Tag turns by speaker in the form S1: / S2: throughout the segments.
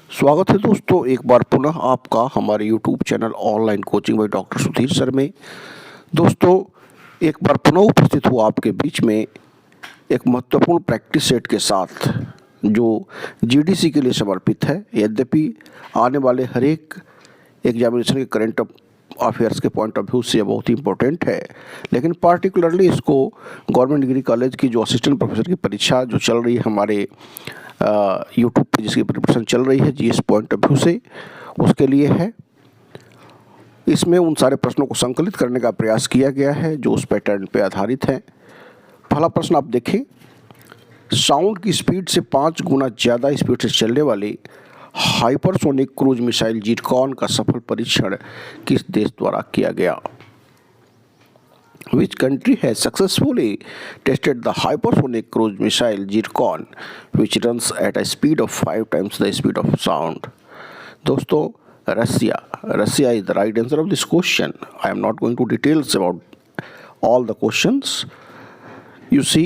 S1: स्वागत है दोस्तों एक बार पुनः आपका हमारे YouTube channel online coaching by doctor Sudhir sir में। दोस्तों एक बार पुनः उपस्थित हुआ आपके बीच में एक महत्वपूर्ण प्रैक्टिस सेट के साथ जो जीडीसी के लिए समर्पित है। यद्यपि आने वाले हर एक एग्जामिनेशन के करंट अफेयर्स के पॉइंट ऑफ व्यू से बहुत ही इंपॉर्टेंट है, लेकिन पार्टिकुलरली इसको गवर्नमेंट डिग्री कॉलेज की जो असिस्टेंट प्रोफेसर की परीक्षा जो चल रही है हमारे यूट्यूब पे, जिसकी प्रिपरेशन चल रही है जीएस पॉइंट ऑफ व्यू से, उसके लिए है। इसमें उन सारे प्रश्नों को संकलित करने का प्रयास किया गया है जो उस पैटर्न पे आधारित है। पहला प्रश्न आप देखें, साउंड की स्पीड से 5 गुना ज़्यादा स्पीड से चलने वाली हाइपरसोनिक क्रूज मिसाइल जीरकॉन का सफल परीक्षण किस देश द्वारा किया गया? Which country has successfully tested the hypersonic cruise missile Zircon, which runs at a speed of 5 times the speed of sound? दोस्तों Russia is the right answer of this question. I am not going to details about all the questions. You see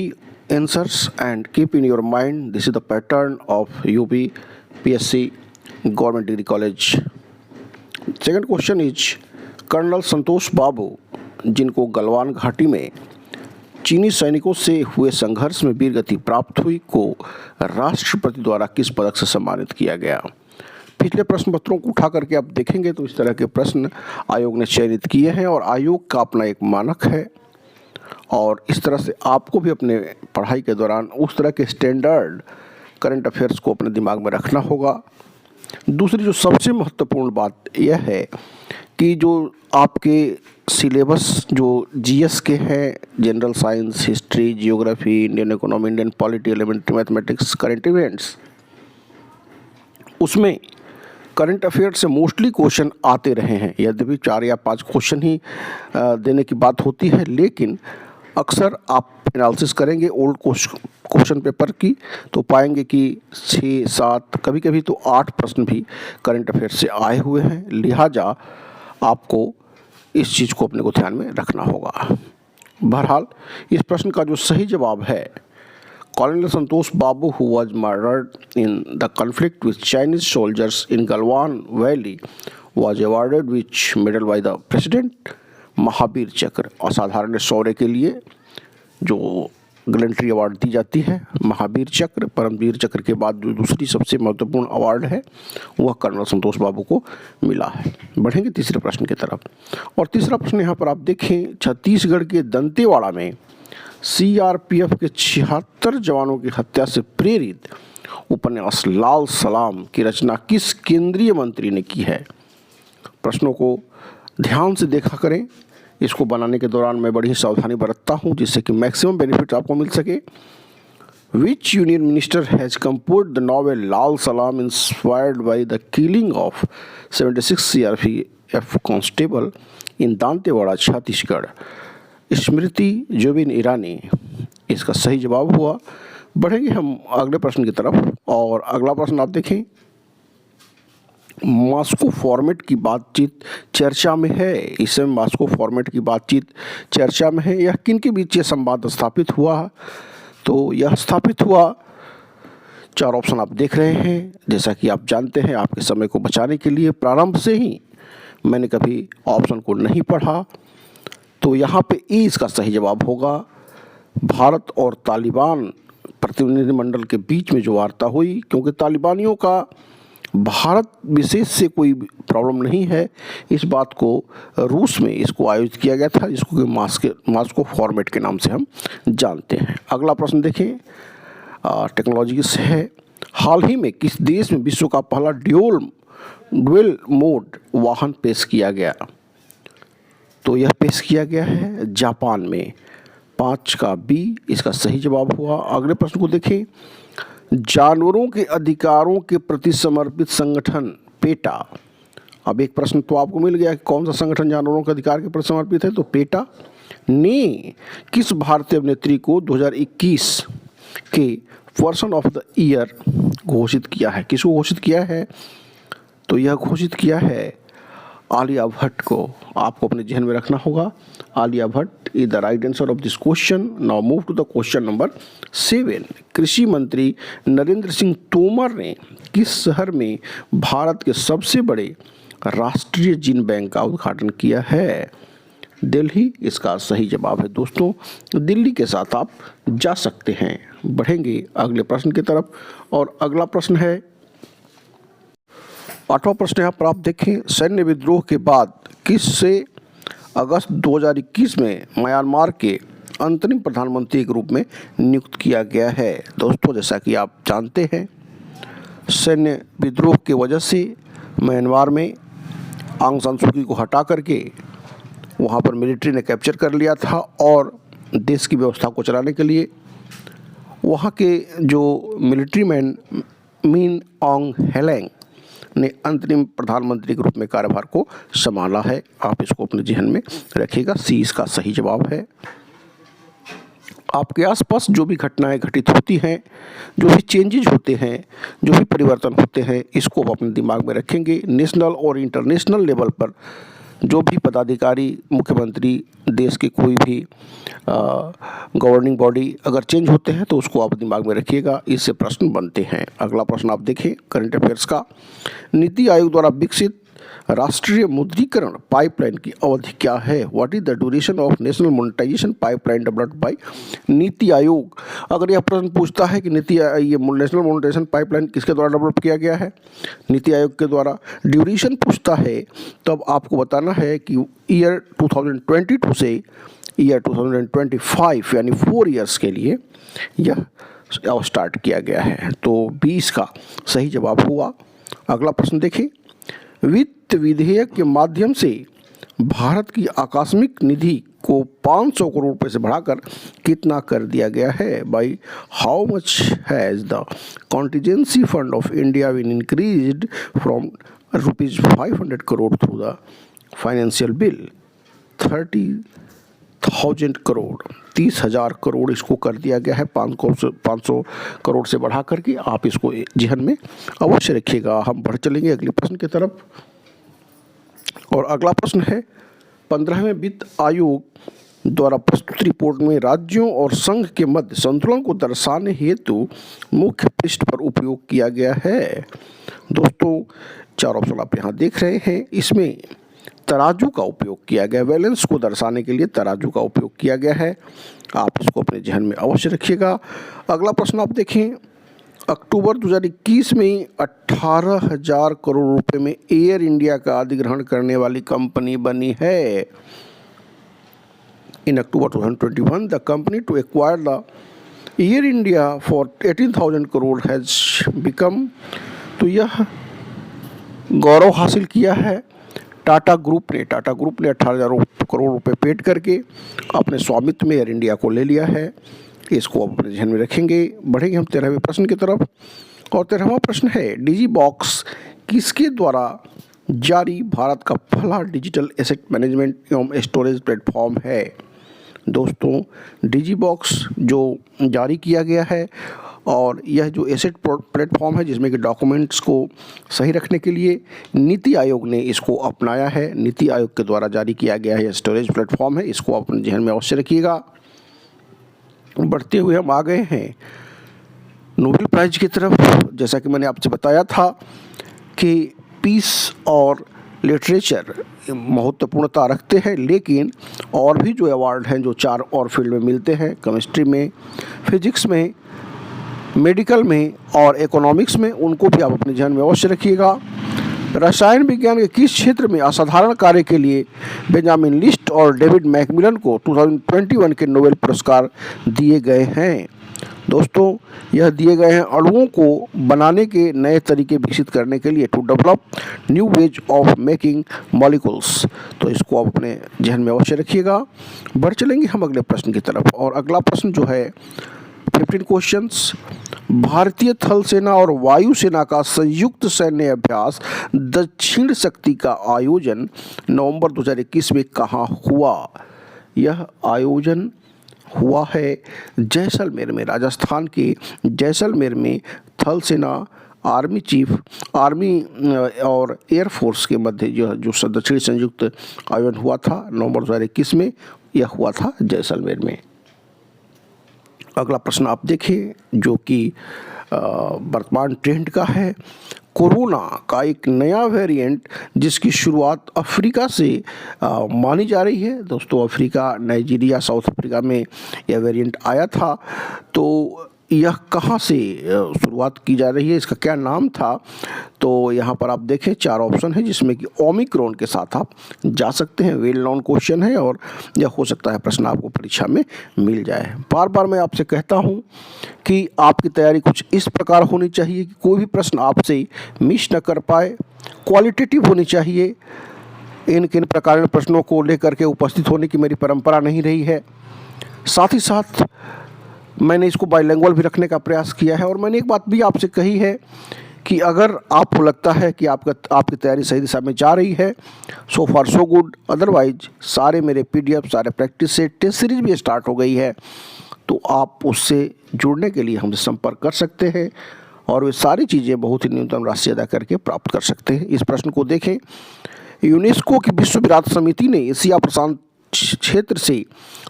S1: answers and keep in your mind this is the pattern of UP PSC Government Degree College. Second question is colonel Santosh Babu, जिनको गलवान घाटी में चीनी सैनिकों से हुए संघर्ष में वीरगति प्राप्त हुई, को राष्ट्रपति द्वारा किस पदक से सम्मानित किया गया? पिछले प्रश्न पत्रों को उठा करके आप देखेंगे तो इस तरह के प्रश्न आयोग ने चयनित किए हैं और आयोग का अपना एक मानक है और इस तरह से आपको भी अपने पढ़ाई के दौरान उस तरह के स्टैंडर्ड करंट अफेयर्स को अपने दिमाग में रखना होगा। दूसरी जो सबसे महत्वपूर्ण बात यह है कि जो आपके सिलेबस जो जीएस के हैं, general science, history, geography, Indian economy, Indian polity, elementary mathematics, current events, उसमें करंट अफेयर से मोस्टली क्वेश्चन आते रहे हैं। यद्यपि 4 या 5 क्वेश्चन ही देने की बात होती है, लेकिन अक्सर आप एनालिसिस करेंगे ओल्ड क्वेश्चन पेपर की तो पाएंगे कि 6, 7, कभी कभी तो 8 प्रश्न भी करंट अफेयर से आए हुए हैं। लिहाजा आपको इस चीज़ को अपने को ध्यान में रखना होगा। बहरहाल इस प्रश्न का जो सही जवाब है, colonel Santosh Babu who was murdered in the conflict with Chinese soldiers in Galwan valley was awarded which medal by the president? Mahavir Chakra, असाधारण शौर्य के लिए जो गैलेंट्री अवार्ड दी जाती है, महावीर चक्र। परमवीर चक्र के बाद जो दूसरी सबसे महत्वपूर्ण अवार्ड है वह कर्नल संतोष बाबू को मिला है। बढ़ेंगे तीसरे प्रश्न की तरफ और तीसरा प्रश्न यहाँ पर आप देखें, छत्तीसगढ़ के दंतेवाड़ा में सीआरपीएफ के 76 जवानों की हत्या से प्रेरित उपन्यास लाल सलाम की रचना किस केंद्रीय मंत्री ने की है? प्रश्नों को ध्यान से देखा करें। इसको बनाने के दौरान मैं बड़ी सावधानी बरतता हूँ जिससे कि मैक्सिमम बेनिफिट आपको मिल सके। Which union minister has composed the novel Lal Salaam inspired by the killing of 76 CRPF constable in Dantewada Chhattisgarh? Smriti Zubin Irani इसका सही जवाब हुआ। बढ़ेंगे हम अगले प्रश्न की तरफ और अगला प्रश्न आप देखें, मॉस्को फॉर्मेट की बातचीत चर्चा में है। इस समय मॉस्को फॉर्मेट की बातचीत चर्चा में है। यह किन के बीच ये संवाद स्थापित हुआ? तो यह स्थापित हुआ, 4 ऑप्शन आप देख रहे हैं। जैसा कि आप जानते हैं, आपके समय को बचाने के लिए प्रारंभ से ही मैंने कभी ऑप्शन को नहीं पढ़ा, तो यहाँ पे ई इसका सही जवाब होगा। भारत और तालिबान प्रतिनिधिमंडल के बीच में जो वार्ता हुई, क्योंकि तालिबानियों का भारत विशेष से कोई प्रॉब्लम नहीं है, इस बात को रूस में इसको आयोजित किया गया था, जिसको कि मॉस्को फॉर्मेट के नाम से हम जानते हैं। अगला प्रश्न देखें, टेक्नोलॉजी से है। हाल ही में किस देश में विश्व का पहला ड्यूल मोड वाहन पेश किया गया? तो यह पेश किया गया है जापान में। 5 का बी इसका सही जवाब हुआ। अगले प्रश्न को देखें, जानवरों के अधिकारों के प्रति समर्पित संगठन पेटा। अब एक प्रश्न तो आपको मिल गया कि कौन सा संगठन जानवरों के अधिकार के प्रति समर्पित है, तो पेटा ने किस भारतीय अभिनेत्री को 2021 के पर्सन ऑफ द ईयर घोषित किया है? किसको घोषित किया है? तो यह घोषित किया है आलिया भट्ट को। आपको अपने जहन में रखना होगा Alia Bhatt is the right answer of this question. Now move to the question number 7। कृषि मंत्री नरेंद्र सिंह तोमर ने किस शहर में भारत के सबसे बड़े राष्ट्रीय जीन बैंक का उद्घाटन किया है? दिल्ली इसका सही जवाब है। दोस्तों, दिल्ली के साथ आप जा सकते हैं। बढ़ेंगे अगले प्रश्न की तरफ और अगला प्रश्न है 8वां प्रश्न यहाँ पर आप देखें, सैन्य विद्रोह के बाद किससे अगस्त 2021 में म्यांमार के अंतरिम प्रधानमंत्री के रूप में नियुक्त किया गया है? दोस्तों, जैसा कि आप जानते हैं, सैन्य विद्रोह की वजह से म्यांमार में आंग सान सू की को हटा करके वहाँ पर मिलिट्री ने कैप्चर कर लिया था और देश की व्यवस्था को चलाने के लिए वहाँ के जो मिलिट्री मैन मिन ऑन्ग हेलेंग ने अंतरिम प्रधानमंत्री के रूप में कार्यभार को संभाला है। आप इसको अपने जहन में रखिएगा। सी इसका सही जवाब है। आपके आसपास जो भी घटनाएं घटित होती हैं, जो भी चेंजेज होते हैं, जो भी परिवर्तन होते हैं, इसको आप अपने दिमाग में रखेंगे। नेशनल और इंटरनेशनल लेवल पर जो भी पदाधिकारी, मुख्यमंत्री, देश के कोई भी गवर्निंग बॉडी अगर चेंज होते हैं तो उसको आप दिमाग में रखिएगा। इससे प्रश्न बनते हैं। अगला प्रश्न आप देखें करंट अफेयर्स का। नीति आयोग द्वारा विकसित राष्ट्रीय मुद्रीकरण पाइपलाइन की अवधि क्या है? What is the duration of national monetization pipeline developed by NITI Aayog? अगर यह प्रश्न पूछता है कि ये नेशनल मोनेटाइजेशन पाइपलाइन किसके द्वारा डेवलप किया गया है? नीति आयोग के द्वारा। ड्यूरेशन पूछता है तब आपको बताना है कि ईयर 2022 से ईयर 2025 यानी 4 ईयर्स के लिए यह स्टार्ट किया गया है। तो 20 का सही जवाब हुआ। अगला प्रश्न देखिए, वित्त विधेयक के माध्यम से भारत की आकस्मिक निधि को 500 करोड़ रुपए से बढ़ाकर कितना कर दिया गया है? By how much has the contingency fund of India been increased from ₹500 crore through the financial bill? 30,000 crore, 30,000 crore इसको कर दिया गया है 500 करोड़ से बढ़ा करके। आप इसको जहन में अवश्य रखिएगा। हम बढ़ चलेंगे अगले प्रश्न की तरफ और अगला प्रश्न है 15वें वित्त आयोग द्वारा प्रस्तुत रिपोर्ट में राज्यों और संघ के मध्य संतुलन को दर्शाने हेतु मुख्य पृष्ठ पर उपयोग किया गया है। दोस्तों, 4 ऑप्शन आप यहाँ देख रहे हैं। इसमें तराजू का उपयोग किया गया, बैलेंस को दर्शाने के लिए तराजू का उपयोग किया गया है। आप इसको अपने जहन में अवश्य रखिएगा। अगला प्रश्न आप देखें, अक्टूबर 2021 में 18,000 करोड़ रुपए में एयर इंडिया का अधिग्रहण करने वाली कंपनी बनी है। In October 2021 the company to acquire the Air India for 18,000 crore has become. तो यह गौरव हासिल किया है टाटा ग्रुप ने 18,000 करोड़ रुपए पेड करके अपने स्वामित्व में एयर इंडिया को ले लिया है। इसको आप अपने ध्यान में रखेंगे। बढ़ेंगे हम 13वें प्रश्न की तरफ और 13वां प्रश्न है, डिजी बॉक्स किसके द्वारा जारी भारत का पहला डिजिटल एसेट मैनेजमेंट एवं स्टोरेज प्लेटफॉर्म है? दोस्तों, डिजी बॉक्स जो जारी किया गया है और यह जो एसेट प्लेटफॉर्म है जिसमें कि डॉक्यूमेंट्स को सही रखने के लिए नीति आयोग ने इसको अपनाया है। नीति आयोग के द्वारा जारी किया गया है, स्टोरेज प्लेटफॉर्म है। इसको आप अपने ध्यान में अवश्य रखिएगा। बढ़ते हुए हम आ गए हैं नोबेल प्राइज की तरफ। जैसा कि मैंने आपसे बताया था कि पीस और लिटरेचर महत्वपूर्णता रखते हैं, लेकिन और भी जो अवार्ड हैं जो 4 और फील्ड में मिलते हैं, केमिस्ट्री में, फिजिक्स में, मेडिकल में और इकोनॉमिक्स में, उनको भी आप अपने ध्यान में अवश्य रखिएगा। रसायन विज्ञान के किस क्षेत्र में असाधारण कार्य के लिए बेंजामिन लिस्ट और डेविड मैकमिलन को 2021 के नोबेल पुरस्कार दिए गए हैं? दोस्तों, यह दिए गए हैं अणुओं को बनाने के नए तरीके विकसित करने के लिए, to develop new ways of making molecules. तो इसको आप अपने ध्यान में अवश्य रखिएगा। बढ़ चलेंगे हम अगले प्रश्न की तरफ और अगला प्रश्न जो है 15 क्वेश्चंस, भारतीय थल सेना और वायु सेना का संयुक्त सैन्य अभ्यास दक्षिण शक्ति का आयोजन नवंबर 2021 में कहाँ हुआ? यह आयोजन हुआ है जैसलमेर में, राजस्थान के जैसलमेर में थल सेना, आर्मी चीफ, आर्मी और एयरफोर्स के मध्य जो दक्षिण संयुक्त आयोजन हुआ था नवंबर 2021 में, यह हुआ था जैसलमेर में। अगला प्रश्न आप देखिए जो कि वर्तमान ट्रेंड का है। कोरोना का एक नया वेरिएंट जिसकी शुरुआत अफ्रीका से मानी जा रही है। दोस्तों, अफ्रीका, नाइजीरिया, साउथ अफ्रीका में यह वेरिएंट आया था। तो यह कहाँ से शुरुआत की जा रही है, इसका क्या नाम था? तो यहाँ पर आप देखें 4 ऑप्शन है जिसमें कि ओमिक्रॉन के साथ आप जा सकते हैं। वेल नोन क्वेश्चन है और यह हो सकता है प्रश्न आपको परीक्षा में मिल जाए। बार बार मैं आपसे कहता हूँ कि आपकी तैयारी कुछ इस प्रकार होनी चाहिए कि कोई भी प्रश्न आपसे मिस न कर पाए, क्वालिटेटिव होनी चाहिए। इन किन प्रकार के प्रश्नों को लेकर के उपस्थित होने की मेरी परंपरा नहीं रही है। साथ ही साथ मैंने इसको बाइलिंगुअल भी रखने का प्रयास किया है। और मैंने एक बात भी आपसे कही है कि अगर आपको लगता है कि आपकी तैयारी सही दिशा में जा रही है, सो फार सो गुड। अदरवाइज सारे मेरे PDF, सारे प्रैक्टिस सेट, टेस्ट सीरीज भी स्टार्ट हो गई है, तो आप उससे जुड़ने के लिए हमसे संपर्क कर सकते हैं और वे सारी चीज़ें बहुत ही न्यूनतम राशि अदा करके प्राप्त कर सकते हैं। इस प्रश्न को देखें। यूनेस्को की विश्व विरासत समिति ने एशिया प्रशांत क्षेत्र से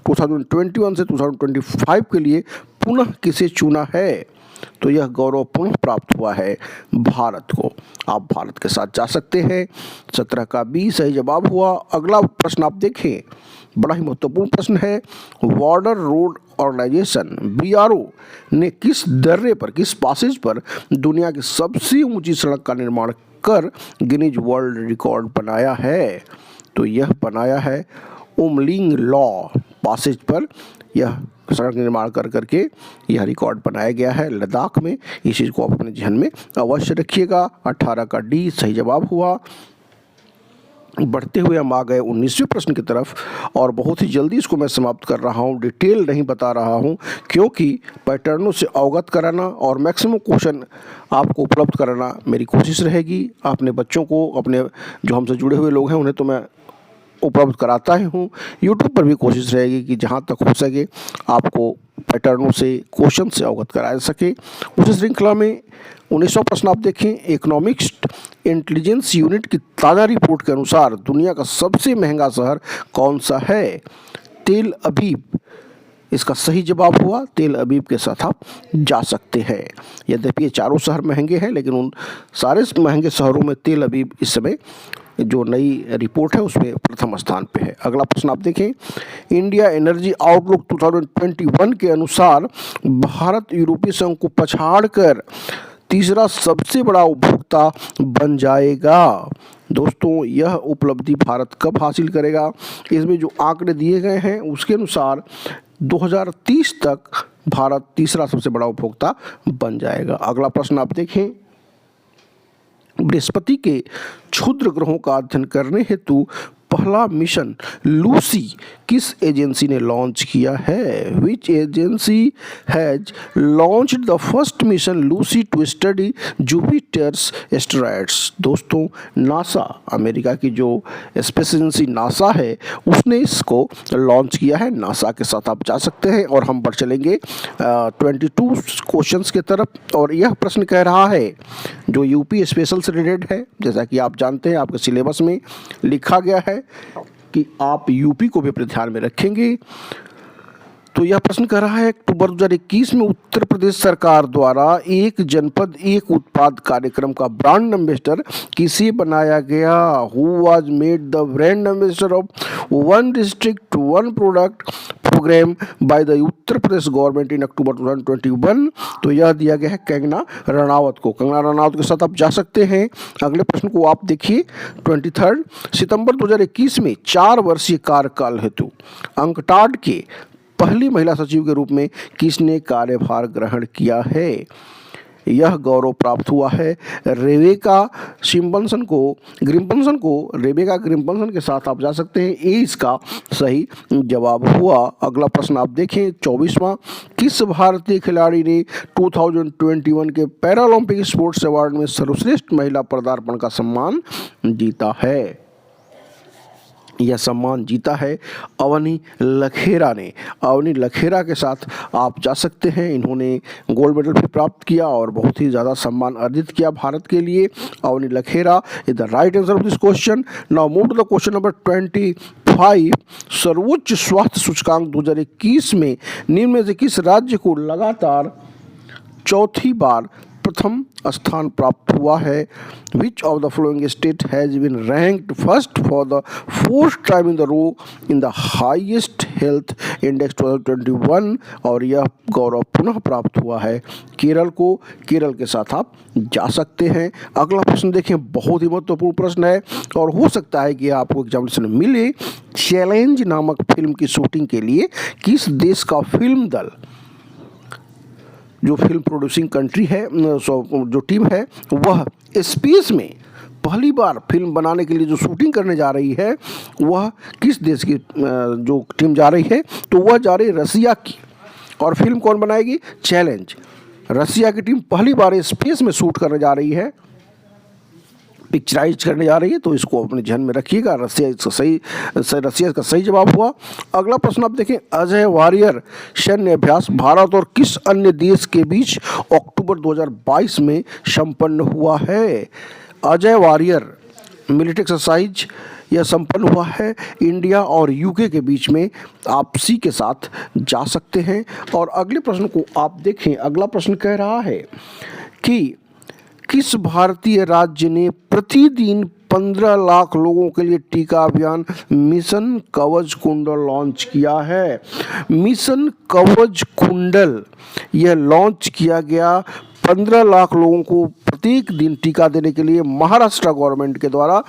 S1: 2021 से 2025 के लिए पुनः किसे चुना है? तो यह गौरव पुनः प्राप्त हुआ है भारत को। आप भारत के साथ जा सकते हैं। 17 का 20 सही जवाब हुआ। अगला प्रश्न आप देखें, बड़ा ही महत्वपूर्ण प्रश्न है। बॉर्डर रोड ऑर्गेनाइजेशन BRO ने किस दर्रे पर, किस पासेज पर दुनिया की सबसे ऊंची सड़क का निर्माण कर गिनीज वर्ल्ड रिकॉर्ड बनाया है? तो यह बनाया है उमलिंग लॉ पासेज पर। यह सड़क निर्माण कर करके यह रिकॉर्ड बनाया गया है लद्दाख में। इस चीज़ को आप अपने ध्यान में अवश्य रखिएगा। 18 का D सही जवाब हुआ। बढ़ते हुए हम आ गए 19वें प्रश्न की तरफ और बहुत ही जल्दी इसको मैं समाप्त कर रहा हूँ। डिटेल नहीं बता रहा हूँ क्योंकि पैटर्नों से अवगत कराना और मैक्सिमम क्वेश्चन आपको उपलब्ध कराना मेरी कोशिश रहेगी। अपने बच्चों को, अपने जो हमसे जुड़े हुए लोग हैं, उन्हें तो मैं उपलब्ध कराता ही हूँ। यूट्यूब पर भी कोशिश रहेगी कि जहाँ तक हो सके आपको पैटर्नों से, क्वेश्चन से अवगत कराया सके। उस श्रृंखला में 19वां प्रश्न आप देखें। इकोनॉमिक्स इंटेलिजेंस यूनिट की ताज़ा रिपोर्ट के अनुसार दुनिया का सबसे महंगा शहर कौन सा है? तेल अवीव इसका सही जवाब हुआ। तेल अवीव के साथ आप जा सकते हैं। यद्यपि ये चारों शहर महंगे हैं, लेकिन उन सारे महंगे शहरों में तेल अवीव इस समय जो नई रिपोर्ट है उसमें प्रथम स्थान पे है। अगला प्रश्न आप देखें। इंडिया एनर्जी आउटलुक 2021 के अनुसार भारत यूरोपीय संघ को पछाड़कर तीसरा सबसे बड़ा उपभोक्ता बन जाएगा। दोस्तों, यह उपलब्धि भारत कब हासिल करेगा? इसमें जो आंकड़े दिए गए हैं उसके अनुसार 2030 तक भारत तीसरा सबसे बड़ा उपभोक्ता बन जाएगा। अगला प्रश्न आप देखें। बृहस्पति के क्षुद्र ग्रहों का अध्ययन करने हेतु पहला मिशन लूसी किस एजेंसी ने लॉन्च किया है? Which agency has launched the first mission Lucy to study Jupiter's asteroids? दोस्तों, नासा, अमेरिका की जो स्पेस एजेंसी नासा है, उसने इसको लॉन्च किया है। नासा के साथ आप जा सकते हैं और हम बढ़ चलेंगे 22 क्वेश्चंस की तरफ। और यह प्रश्न कह रहा है जो यूपी स्पेशल से रिलेटेड है। जैसा कि आप जानते हैं, आपके सिलेबस में लिखा गया है कि आप यूपी को भी अपने ध्यान में रखेंगे। तो यह प्रश्न कर रहा है, अक्टूबर 2021 में उत्तर प्रदेश सरकार द्वारा एक जनपद एक उत्पाद कार्यक्रम का ब्रांड एम्बेसडर किसे बनाया गया? Who was made the brand ambassador of one district one product programme by the Uttar Pradesh government in October 2021? तो यह दिया गया है कंगना रनावत को। कंगना रनावत के साथ आप जा सकते हैं। अगले प्रश्न को आप देखिए। 23 सितंबर 2021 में 4 वर्षीय कार्यकाल हेतु अंकटाड के पहली महिला सचिव के रूप में किसने कार्यभार ग्रहण किया है? यह गौरव प्राप्त हुआ है रेबेका ग्रिम्पसन के साथ आप जा सकते हैं। ये इसका सही जवाब हुआ। अगला प्रश्न आप देखें 24वां। किस भारतीय खिलाड़ी ने 2021 के पैरालंपिक स्पोर्ट्स अवार्ड में सर्वश्रेष्ठ महिला पदार्पण का सम्मान जीता है? यह सम्मान जीता है अवनी लखेरा ने। अवनी लखेरा के साथ आप जा सकते हैं। इन्होंने गोल्ड मेडल भी प्राप्त किया और बहुत ही ज़्यादा सम्मान अर्जित किया भारत के लिए। Avani Lekhara is the right answer of this question. Now move to the question number 24। 5 सर्वोच्च स्वास्थ्य सूचकांक 2021 में निम्न में से किस राज्य को लगातार चौथी बार प्रथम स्थान प्राप्त हुआ है? Which of the following state has been ranked first for the fourth time in the row in the highest health index 2021? और यह गौरव पुनः प्राप्त हुआ है केरल को। केरल के साथ आप जा सकते हैं। अगला प्रश्न देखें, बहुत ही महत्वपूर्ण प्रश्न है और हो सकता है कि आपको एग्जामिनेशन में मिले। चैलेंज नामक फिल्म की शूटिंग के लिए किस देश का फिल्म दल, जो फिल्म प्रोड्यूसिंग कंट्री है, जो टीम है, वह स्पेस में पहली बार फिल्म बनाने के लिए जो शूटिंग करने जा रही है, वह किस देश की जो टीम जा रही है? तो वह जा रही है रसिया की। और फिल्म कौन बनाएगी? चैलेंज। रसिया की टीम पहली बार स्पेस में शूट करने जा रही है, पिक्चराइज करने जा रही है, तो इसको अपने ध्यान में रखिएगा। रसिया इसका सही जवाब हुआ। अगला प्रश्न आप देखें, अजय वारियर सैन्य अभ्यास भारत और किस अन्य देश के बीच अक्टूबर 2022 में संपन्न हुआ है? अजय वारियर मिलिट्री एक्सरसाइज यह संपन्न हुआ है इंडिया और यूके के बीच में। आप सी के साथ जा सकते हैं। और अगले प्रश्न को आप देखें। अगला प्रश्न कह रहा है कि किस भारतीय राज्य ने प्रतिदिन 15 लाख लोगों के लिए टीका अभियान मिशन कवच कुंडल लॉन्च किया है? मिशन कवच कुंडल यह लॉन्च किया गया 15 लाख लोगों को प्रत्येक दिन टीका देने के लिए महाराष्ट्र गवर्नमेंट के द्वारा,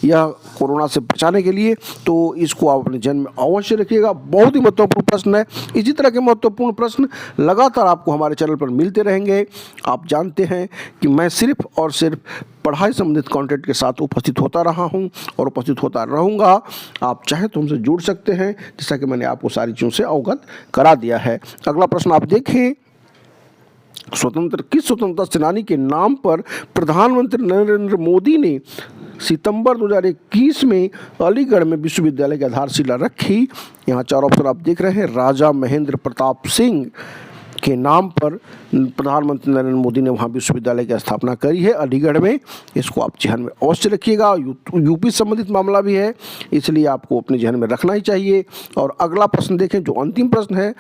S1: यह कोरोना से बचाने के लिए। तो इसको आप अपने जन्म में अवश्य रखिएगा। बहुत ही महत्वपूर्ण प्रश्न है। इसी तरह के महत्वपूर्ण प्रश्न लगातार आपको हमारे चैनल पर मिलते रहेंगे। आप जानते हैं कि मैं सिर्फ और सिर्फ पढ़ाई संबंधित कंटेंट के साथ उपस्थित होता रहा हूं और उपस्थित होता रहूंगा। आप चाहे तो हमसे जुड़ सकते हैं, जैसा कि मैंने आपको सारी चीज़ों से अवगत करा दिया है। अगला प्रश्न आप देखें, किस स्वतंत्रता सेनानी के नाम पर प्रधानमंत्री नरेंद्र मोदी ने सितंबर 2021 में अलीगढ़ में विश्वविद्यालय की आधारशिला रखी? यहाँ चार ऑप्शन आप देख रहे हैं। राजा महेंद्र प्रताप सिंह के नाम पर प्रधानमंत्री नरेंद्र मोदी ने वहाँ विश्वविद्यालय की स्थापना करी है अलीगढ़ में। इसको आप ध्यान में अवश्य रखिएगा। यूपी संबंधित मामला भी है, इसलिए आपको अपने ध्यान में रखना ही चाहिए। और अगला प्रश्न देखें, जो अंतिम प्रश्न है,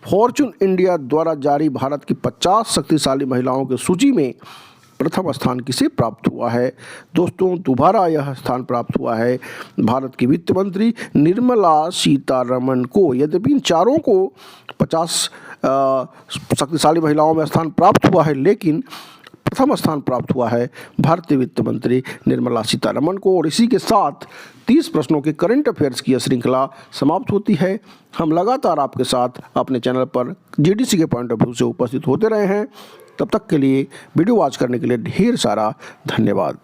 S1: फॉर्चून इंडिया द्वारा जारी भारत की 50 शक्तिशाली महिलाओं की सूची में प्रथम स्थान किसे प्राप्त हुआ है? दोस्तों, दोबारा यह स्थान प्राप्त हुआ है भारत की वित्त मंत्री निर्मला सीतारमण को। यद्यपि इन चारों को 50 शक्तिशाली महिलाओं में स्थान प्राप्त हुआ है, लेकिन प्रथम स्थान प्राप्त हुआ है भारतीय वित्त मंत्री निर्मला सीतारमण को। और इसी के साथ 30 प्रश्नों के करंट अफेयर्स की यह श्रृंखला समाप्त होती है। हम लगातार आपके साथ अपने चैनल पर जीडीसी के पॉइंट ऑफ व्यू से उपस्थित होते रहे हैं। तब तक के लिए वीडियो वॉच करने के लिए ढेर सारा धन्यवाद।